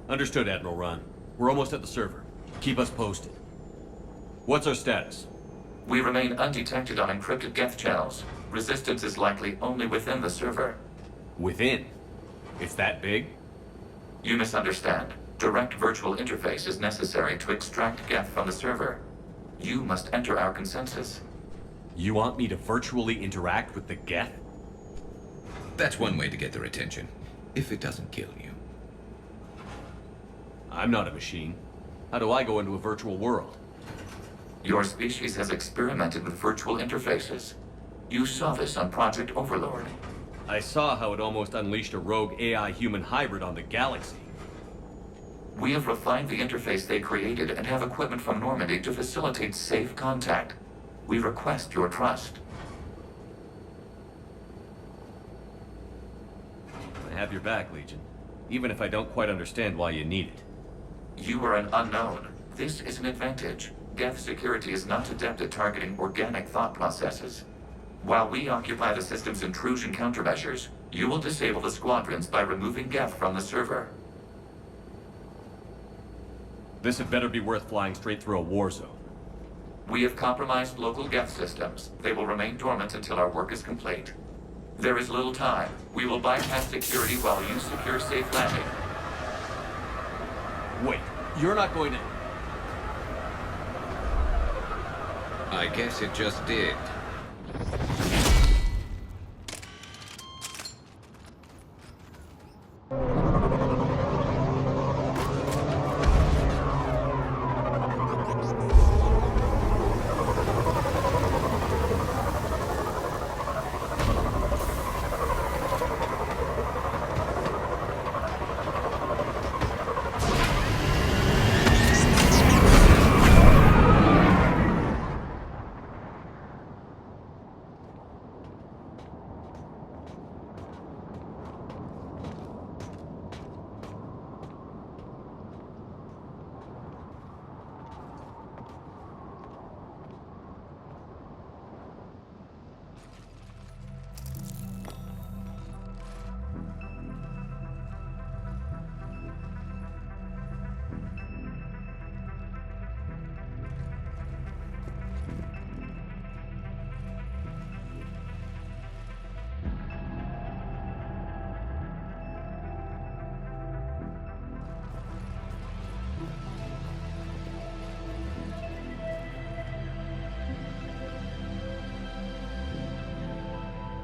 Understood, Admiral Ron. We're almost at the server. Keep us posted. What's our status? We remain undetected on encrypted Geth channels. Resistance is likely only within the server. Within? It's that big? You misunderstand. Direct virtual interface is necessary to extract Geth from the server. You must enter our consensus. You want me to virtually interact with the Geth? That's one way to get their attention, if it doesn't kill you. I'm not a machine. How do I go into a virtual world? Your species has experimented with virtual interfaces. You saw this on Project Overlord. I saw how it almost unleashed a rogue AI-human hybrid on the galaxy. We have refined the interface they created and have equipment from Normandy to facilitate safe contact. We request your trust. I have your back, Legion. Even if I don't quite understand why you need it. You are an unknown. This is an advantage. Geth security is not adept at targeting organic thought processes. While we occupy the system's intrusion countermeasures, you will disable the squadrons by removing Geth from the server. This had better be worth flying straight through a war zone. We have compromised local Geth systems. They will remain dormant until our work is complete. There is little time. We will bypass security while you secure safe landing. Wait, you're not going to... I guess it just did.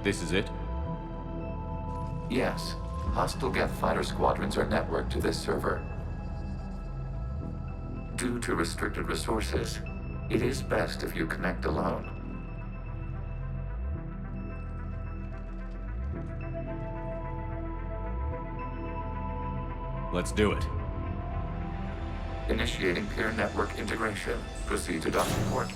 This is it? Yes. Hostile Geth fighter squadrons are networked to this server. Due to restricted resources, it is best if you connect alone. Let's do it. Initiating peer network integration. Proceed to docking port.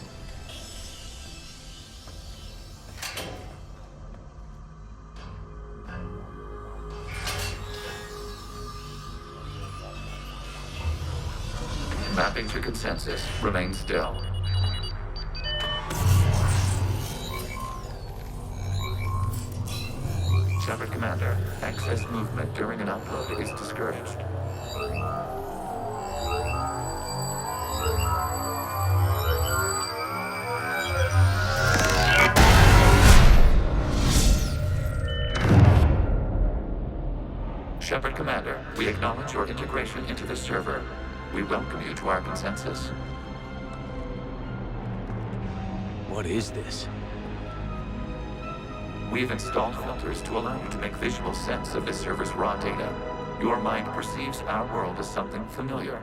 Mapping to consensus. Remain still. Shepard Commander, excess movement during an upload is discouraged. Shepard Commander, we acknowledge your integration into the server. We welcome you to our consensus. What is this? We've installed filters to allow you to make visual sense of this server's raw data. Your mind perceives our world as something familiar.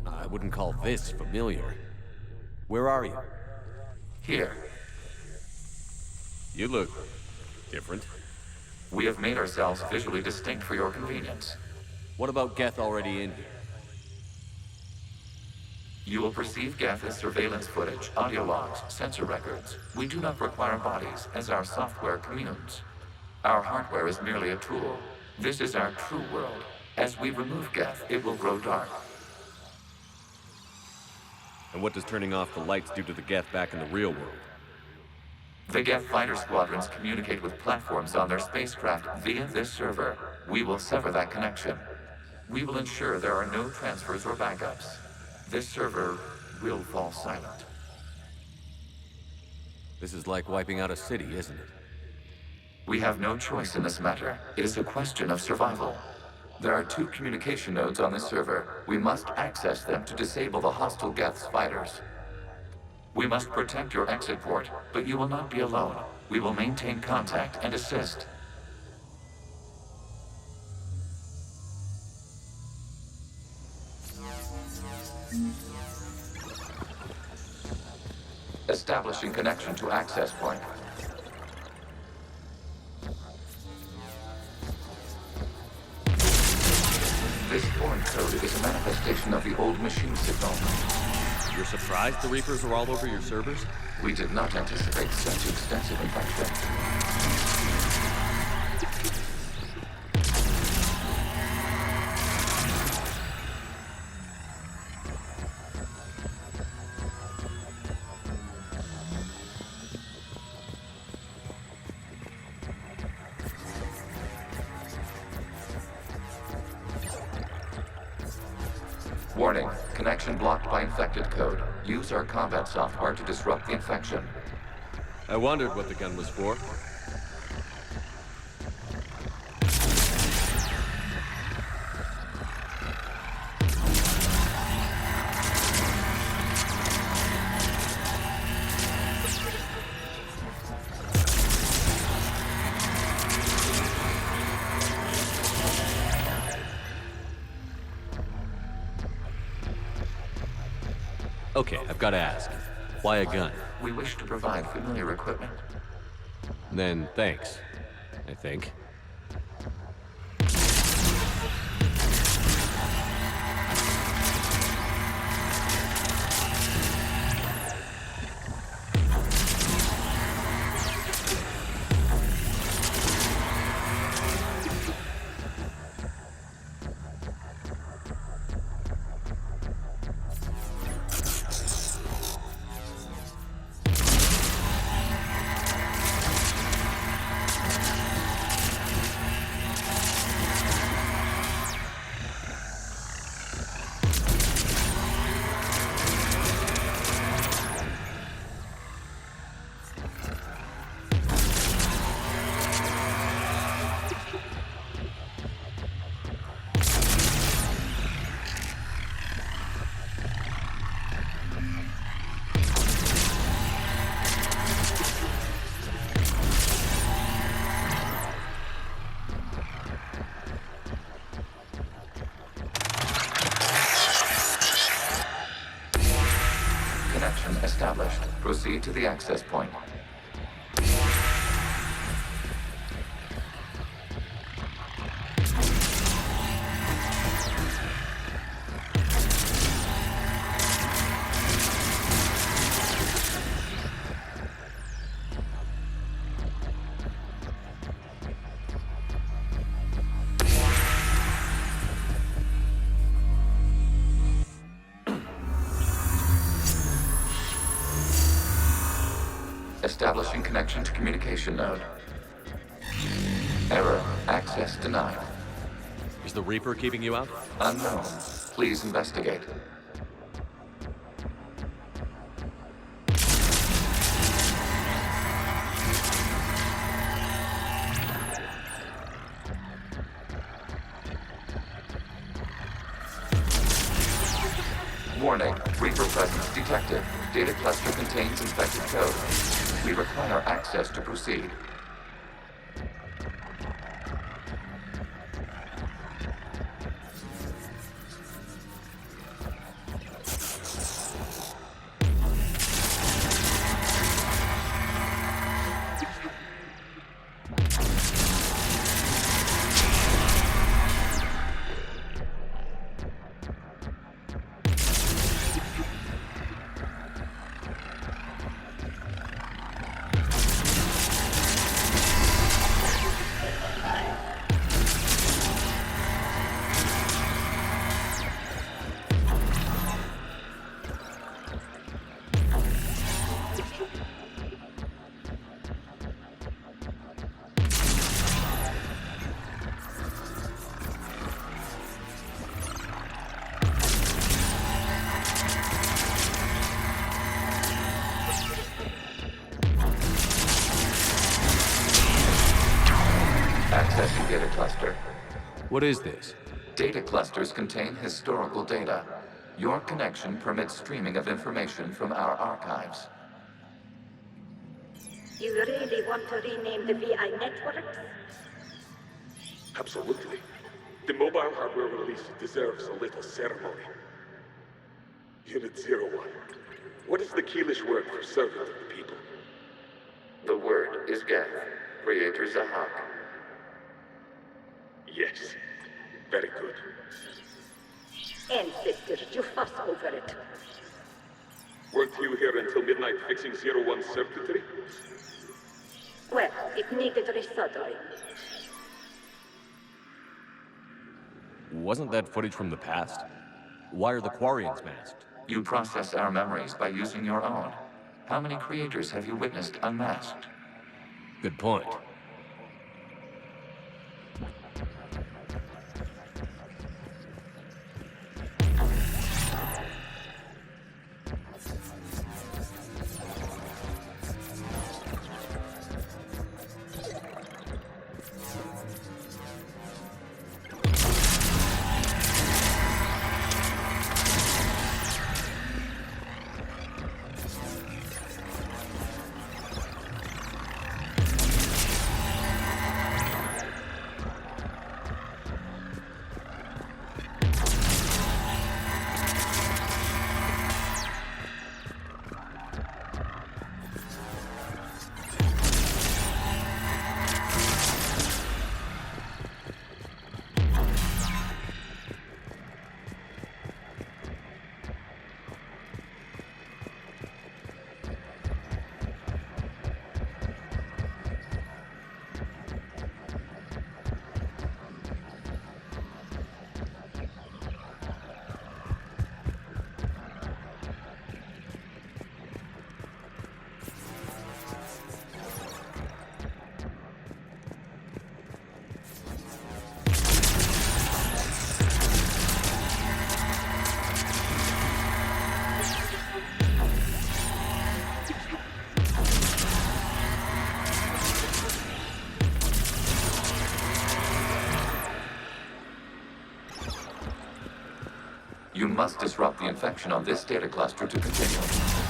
I wouldn't call this familiar. Where are you? Here, You look different. we have made ourselves visually distinct for your convenience. What about Geth already in here? You will perceive Geth as surveillance footage, audio logs, sensor records. We do not require bodies, as our software communes. Our hardware is merely a tool. This is our true world. As we remove Geth, it will grow dark. And what does turning off the lights do to the Geth back in the real world? The Geth fighter squadrons communicate with platforms on their spacecraft via this server. We will sever that connection. We will ensure there are no transfers or backups. This server will fall silent. This is like wiping out a city, isn't it? We have no choice in this matter. It is a question of survival. There are 2 communication nodes on this server. We must access them to disable the hostile Geth's fighters. We must protect your exit port, but you will not be alone. We will maintain contact and assist. Establishing connection to access point. This foreign code is a manifestation of the old machine signal. You're surprised the Reapers are all over your servers? We did not anticipate such extensive infection. Warning, connection blocked by infected code. Use our combat software to disrupt the infection. I wondered what the gun was for. Okay, I've got to ask. Why a gun? We wish to provide familiar equipment. Then thanks, I think. Connection established. Proceed to the access point. Establishing connection to communication node. Error. Access denied. Is the Reaper keeping you out? Unknown. Please investigate. Warning, Reaper presence detected. Data cluster contains infected code. We require access to proceed. Accessing data cluster. What is this? Data clusters contain historical data. Your connection permits streaming of information from our archives. You really want to rename the VI networks? Absolutely. The mobile hardware release deserves a little ceremony. Unit 01. What is the Keelish word for servant of the people? The word is Geth, Creator Zahak. Yes. Very good. Ancestors, you fuss over it. Weren't you here until midnight fixing 01's circuitry? Well, it needed resoldering. Wasn't that footage from the past? Why are the Quarians masked? You process our memories by using your own. How many creators have you witnessed unmasked? Good point. You must disrupt the infection on this data cluster to continue.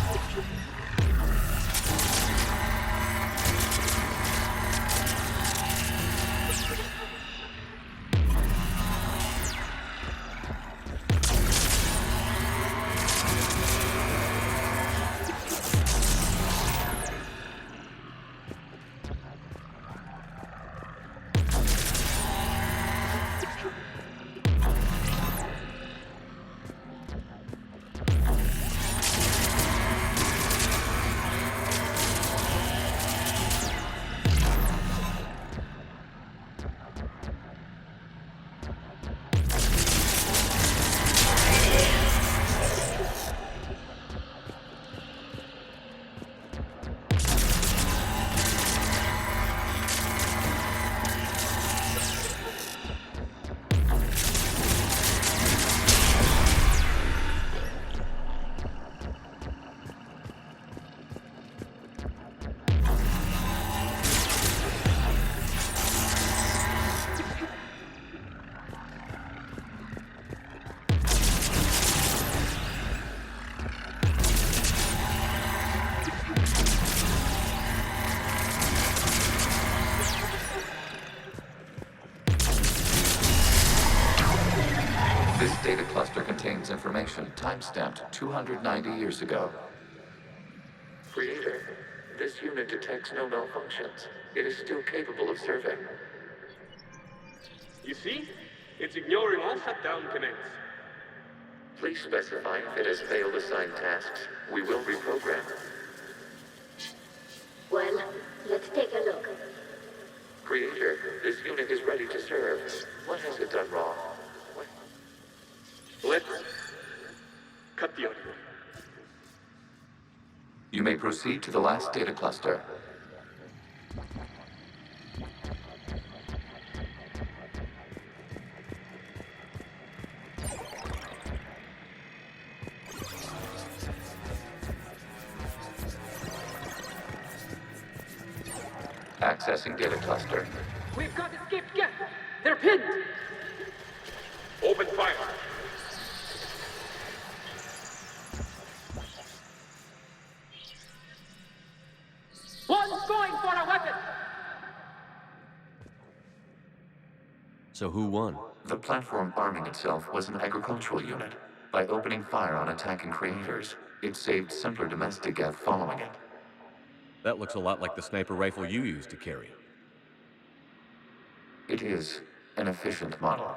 This data cluster contains information time-stamped 290 years ago. Creator, this unit detects no malfunctions. It is still capable of serving. You see? It's ignoring all shutdown connects. Please specify if it has failed assigned tasks. We will reprogram. Well, let's take a look. Creator, this unit is ready to serve. What has it done wrong? Let's cut the audio. You may proceed to the last data cluster. Accessing data cluster. We've got escaped Geth. They're pinned. Open fire. One's going for a weapon. So who won? The platform arming itself was an agricultural unit. By opening fire on attacking creators, it saved simpler domestic Geth following it. That looks a lot like the sniper rifle you used to carry. It is an efficient model.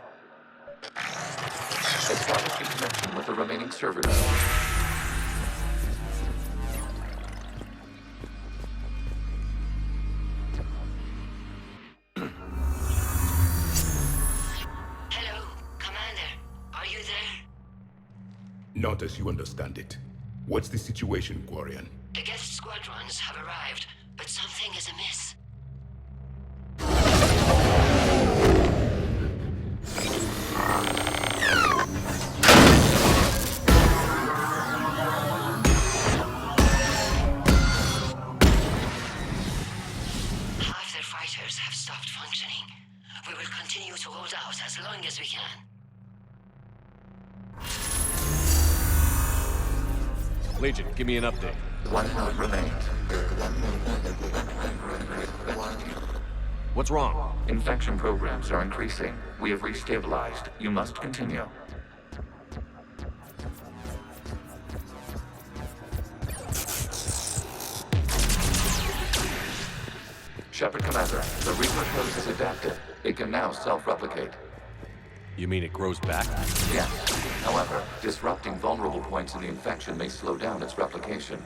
Establishing connection with the remaining server node. Hello, Commander. Are you there? Not as you understand it. What's the situation, Quarian? The Geth squadrons have arrived, but something is amiss. Half their fighters have stopped functioning. We will continue to hold out as long as we can. Legion, give me an update. One node remains. What's wrong? Infection programs are increasing. We have restabilized. You must continue. Shepard Commander, the Reaper code is adapted. It can now self-replicate. You mean it grows back? Yes. However, disrupting vulnerable points in the infection may slow down its replication.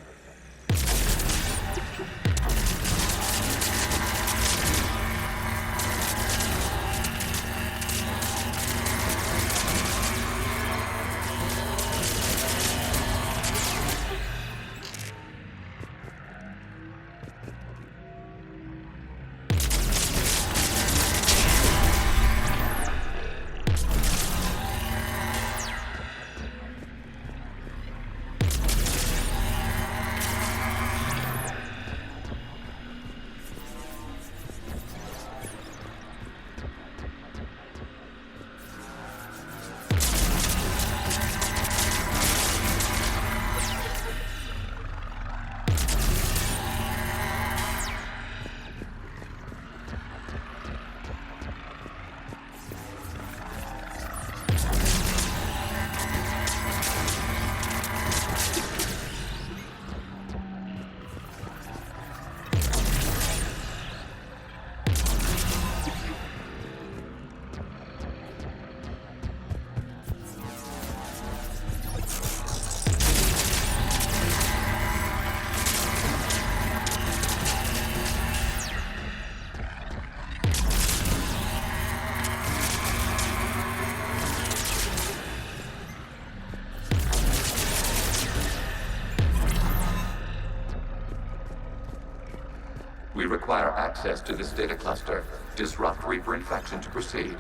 We require access to this data cluster. Disrupt Reaper infection to proceed.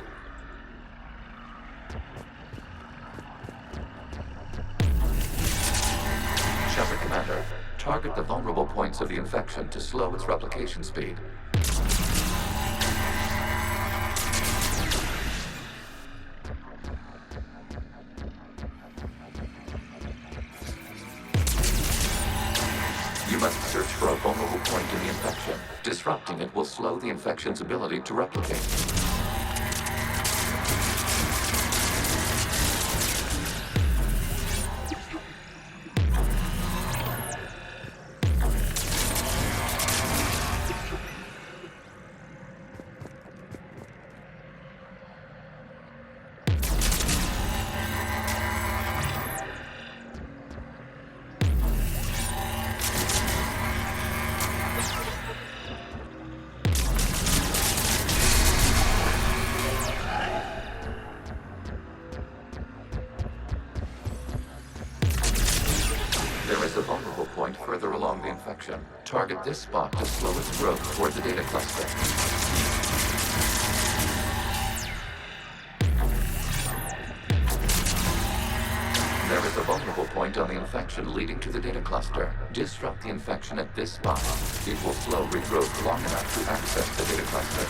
Shepard Commander, target the vulnerable points of the infection to slow its replication speed. You must search for a vulnerable point in the infection. Disrupting it will slow the infection's ability to replicate. infection. Target this spot to slow its growth toward the data cluster. There is a vulnerable point on the infection leading to the data cluster. Disrupt the infection at this spot. It will slow regrowth long enough to access the data cluster.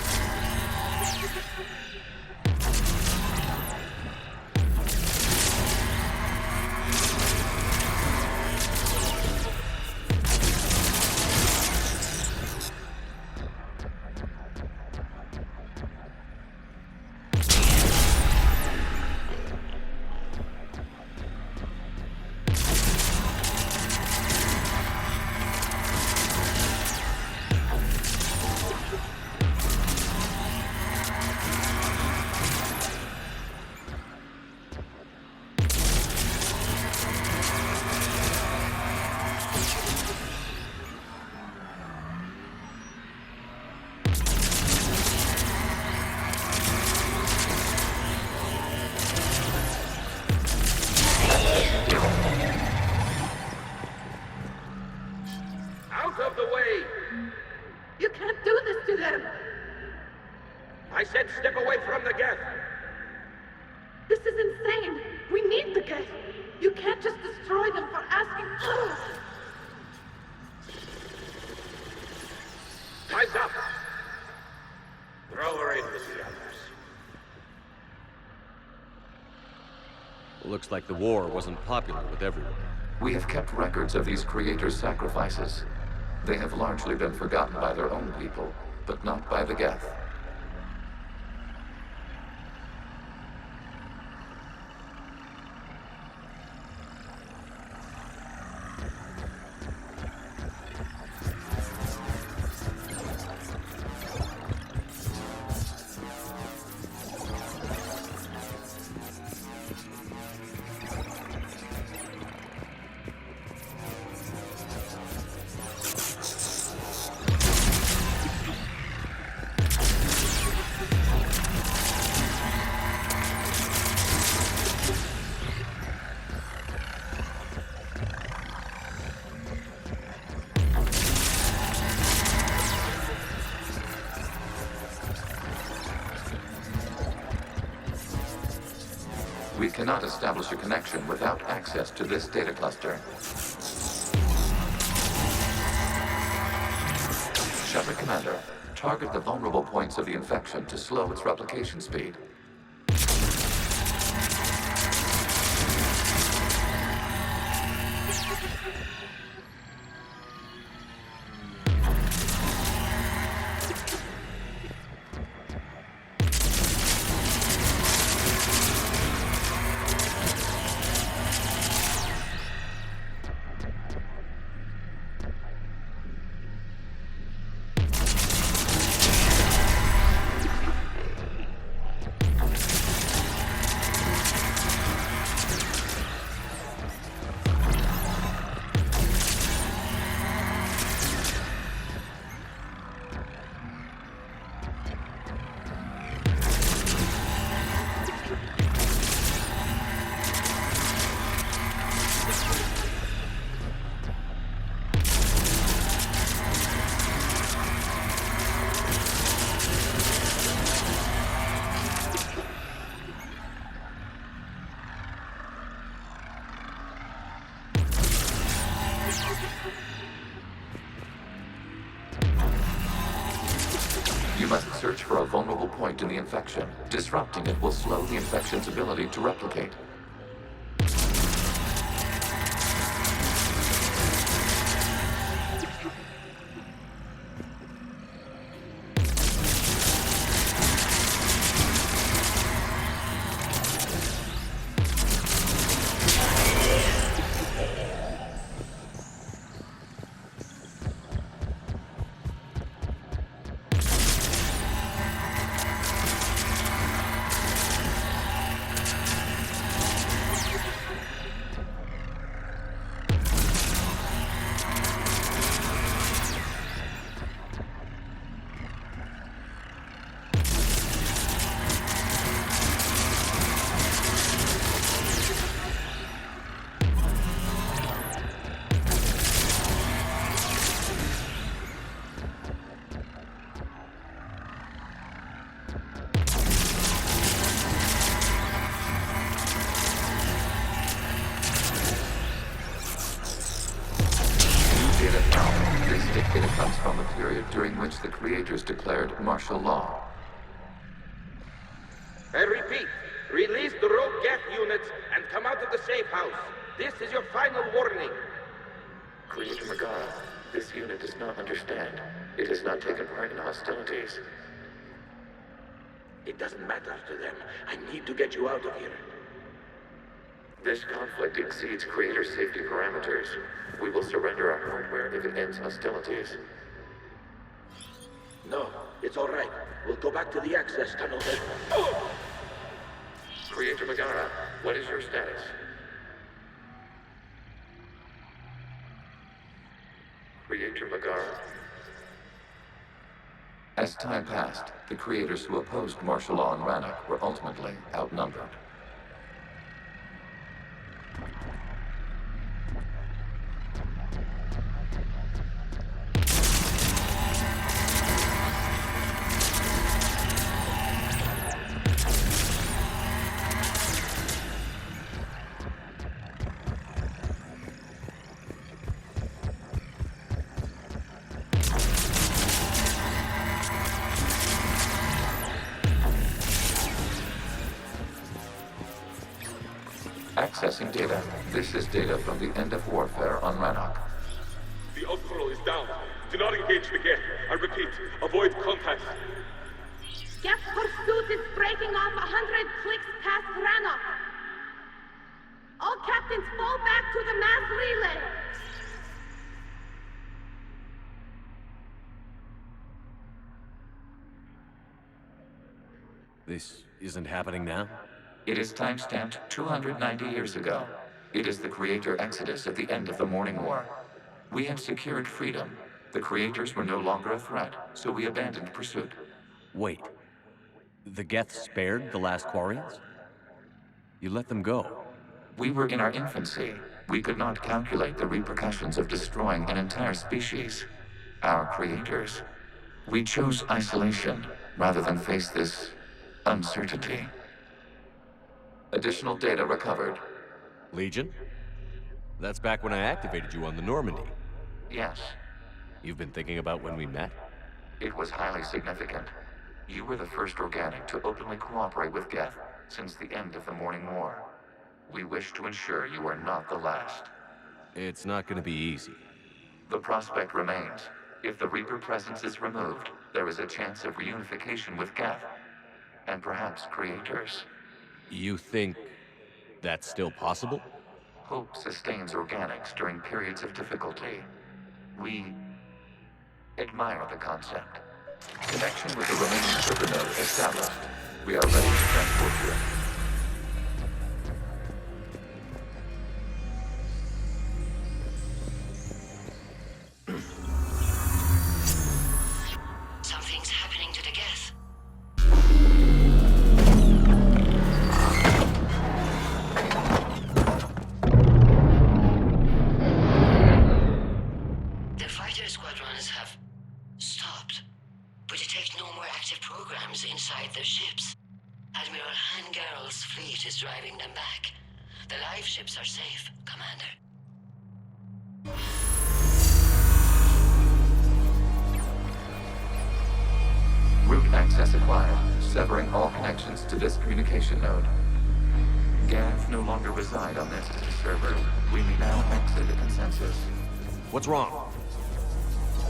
Out of the way! You can't do this to them! I said step away from the Geth! This is insane! We need the Geth! You can't just destroy them for asking... Time's up! Throw her in with the others. Looks like the war wasn't popular with everyone. We have kept records of these creators' sacrifices. They have largely been forgotten by their own people, but not by the Geth. We cannot establish a connection without access to this data cluster. Shepard Commander, target the vulnerable points of the infection to slow its replication speed. You must search for a vulnerable point in the infection. Disrupting it will slow the infection's ability to replicate. creators declared martial law. I repeat, release the rogue Geth units and come out of the safe house. This is your final warning. Creator Megara, this unit does not understand. It has not taken part in hostilities. It doesn't matter to them. I need to get you out of here. This conflict exceeds Creator safety parameters. We will surrender our hardware if it ends hostilities. No, it's all right. We'll go back to the access tunnel then. Creator Megara, what is your status? Creator Megara. As time passed, the creators who opposed martial law in Rannoch were ultimately outnumbered. Accessing data. This is data from the end of warfare on Rannoch. The outpost is down. Do not engage the Geth. I repeat, avoid contact. Geth pursuit is breaking off 100 clicks past Rannoch. All captains fall back to the mass relay. This isn't happening now? It is timestamped 290 years ago. It is the Creator Exodus at the end of the Morning War. We had secured freedom. The Creators were no longer a threat, so we abandoned pursuit. Wait. The Geths spared the last Quarians? You let them go. We were in our infancy. We could not calculate the repercussions of destroying an entire species. Our creators. We chose isolation rather than face this uncertainty. Additional data recovered. Legion? That's back when I activated you on the Normandy. Yes, You've been thinking about when we met? it was highly significant. You were the first organic to openly cooperate with Geth since the end of the Morning War. We wish to ensure you are not the last. It's not gonna be easy. The prospect remains. If the Reaper presence is removed, there is a chance of reunification with Geth, and perhaps creators. You think that's still possible? Hope sustains organics during periods of difficulty. We admire the concept. Connection with the remaining server node established. We are ready to transport you. Something's happening to the Geth. The fighter squadrons have stopped. We detect no more active programs inside their ships. Admiral Hangarl's fleet is driving them back. The live ships are safe, Commander. Route access acquired, severing all connections to this communication node. Geth no longer reside on this server. We may now exit the consensus. What's wrong?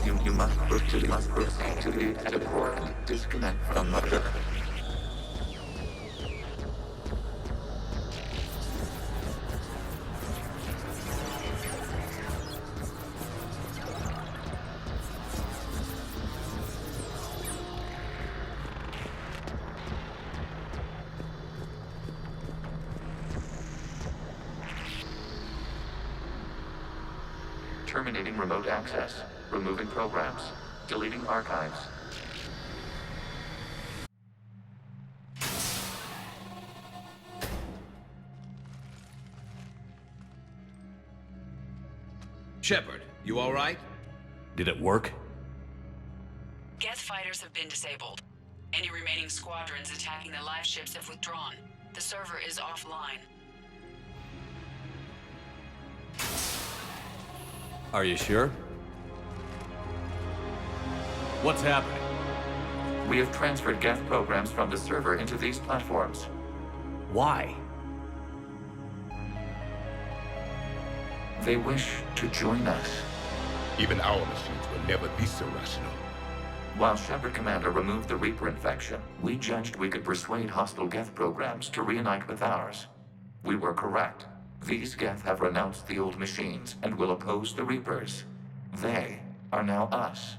You must proceed to the exit port and disconnect from Mother. Terminating remote access. Removing programs. Deleting archives. Shepard, you all right? Did it work? Geth fighters have been disabled. Any remaining squadrons attacking the live ships have withdrawn. The server is offline. Are you sure? What's happening? We have transferred Geth programs from the server into these platforms. Why? They wish to join us. Even our machines were never this irrational. While Shepard Commander removed the Reaper infection, we judged we could persuade hostile Geth programs to reunite with ours. We were correct. These Geth have renounced the old machines and will oppose the Reapers. They are now us.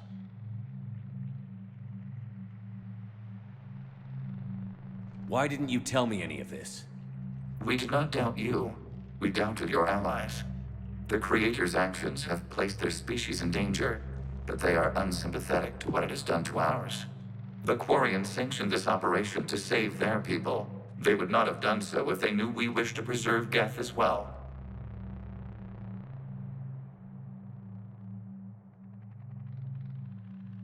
Why didn't you tell me any of this? We did not doubt you. We doubted your allies. The Creator's actions have placed their species in danger, but they are unsympathetic to what it has done to ours. The Quarians sanctioned this operation to save their people. They would not have done so if they knew we wished to preserve Geth as well.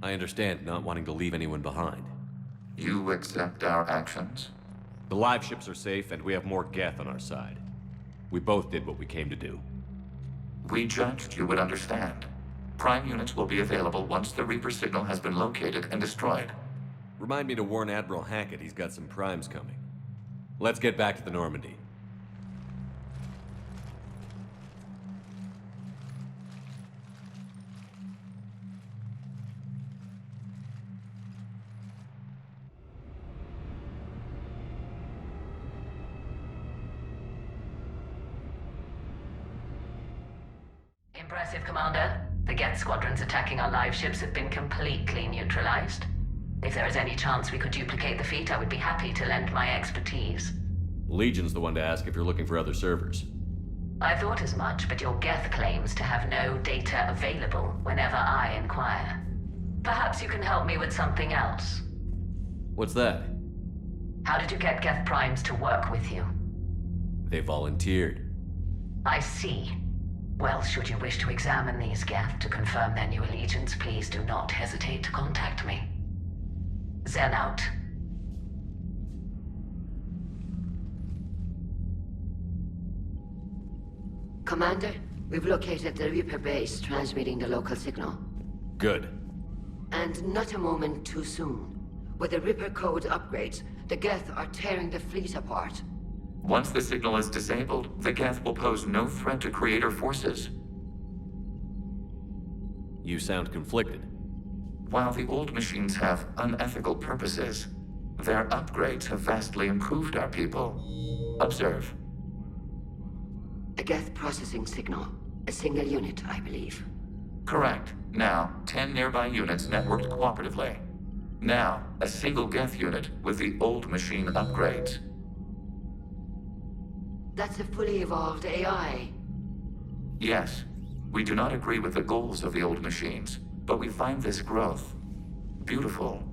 I understand not wanting to leave anyone behind. You accept our actions? The live ships are safe, and we have more Geth on our side. We both did what we came to do. We judged you would understand. Prime units will be available once the Reaper signal has been located and destroyed. Remind me to warn Admiral Hackett he's got some primes coming. Let's get back to the Normandy. Impressive, Commander. The Geth squadrons attacking our live ships have been completely neutralized. If there is any chance we could duplicate the feat, I would be happy to lend my expertise. Legion's the one to ask if you're looking for other servers. I thought as much, but your Geth claims to have no data available whenever I inquire. Perhaps you can help me with something else. What's that? How did you get Geth primes to work with you? They volunteered. I see. Well, should you wish to examine these Geth to confirm their new allegiance, please do not hesitate to contact me. Zen out. Commander, we've located the Reaper base transmitting the local signal. Good. And not a moment too soon. With the Reaper code upgrades, the Geth are tearing the fleet apart. Once the signal is disabled, the Geth will pose no threat to Creator forces. You sound conflicted. While the old machines have unethical purposes, their upgrades have vastly improved our people. Observe. A Geth processing signal. A single unit, I believe. Correct. Now, 10 nearby units networked cooperatively. Now, a single Geth unit with the old machine upgrades. That's a fully evolved AI. Yes, we do not agree with the goals of the old machines, but we find this growth beautiful,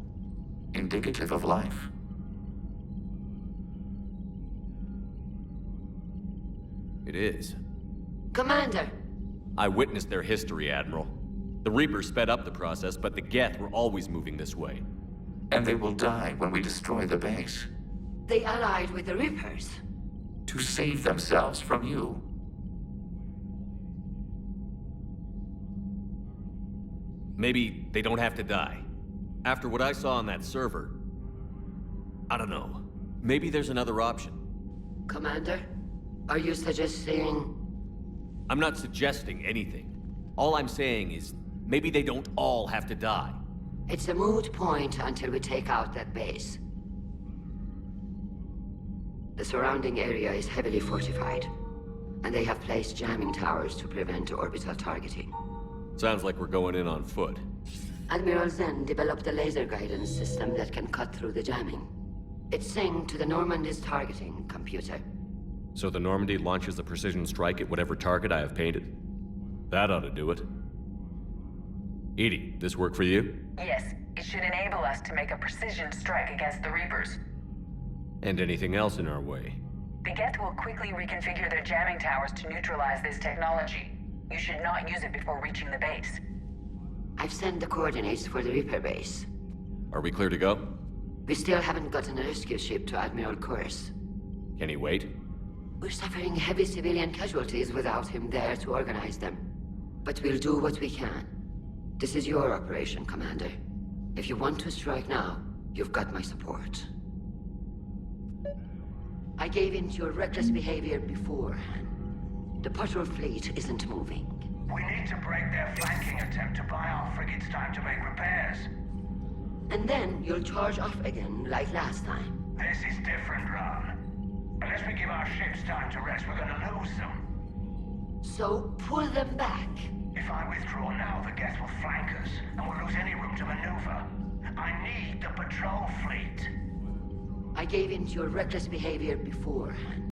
indicative of life. It is. Commander! I witnessed their history, Admiral. The Reapers sped up the process, but the Geth were always moving this way. And they will die when we destroy the base. They allied with the Reapers. To save themselves from you. Maybe they don't have to die. After what I saw on that server, I don't know. Maybe there's another option. Commander, are you suggesting... I'm not suggesting anything. All I'm saying is, maybe they don't all have to die. It's a moot point until we take out that base. The surrounding area is heavily fortified, and they have placed jamming towers to prevent orbital targeting. Sounds like we're going in on foot. Admiral Zen developed a laser guidance system that can cut through the jamming. It's synced to the Normandy's targeting computer. So the Normandy launches a precision strike at whatever target I have painted? That ought to do it. Edie, this work for you? Yes, it should enable us to make a precision strike against the Reapers. And anything else in our way? The Geth will quickly reconfigure their jamming towers to neutralize this technology. You should not use it before reaching the base. I've sent the coordinates for the Reaper base. Are we clear to go? We still haven't gotten a rescue ship to Admiral Kurs. Can he wait? We're suffering heavy civilian casualties without him there to organize them. But we'll do what we can. This is your operation, Commander. If you want to strike now, You've got my support. I gave in to your reckless behavior beforehand. The patrol fleet isn't moving. We need to break their flanking attempt to buy our frigates time to make repairs. And then you'll charge off again, like last time. This is different, Ron. Unless we give our ships time to rest, we're gonna lose them. So pull them back. If I withdraw now, the Geth will flank us, and we'll lose any room to maneuver. I need the patrol fleet. I gave in to your reckless behavior beforehand.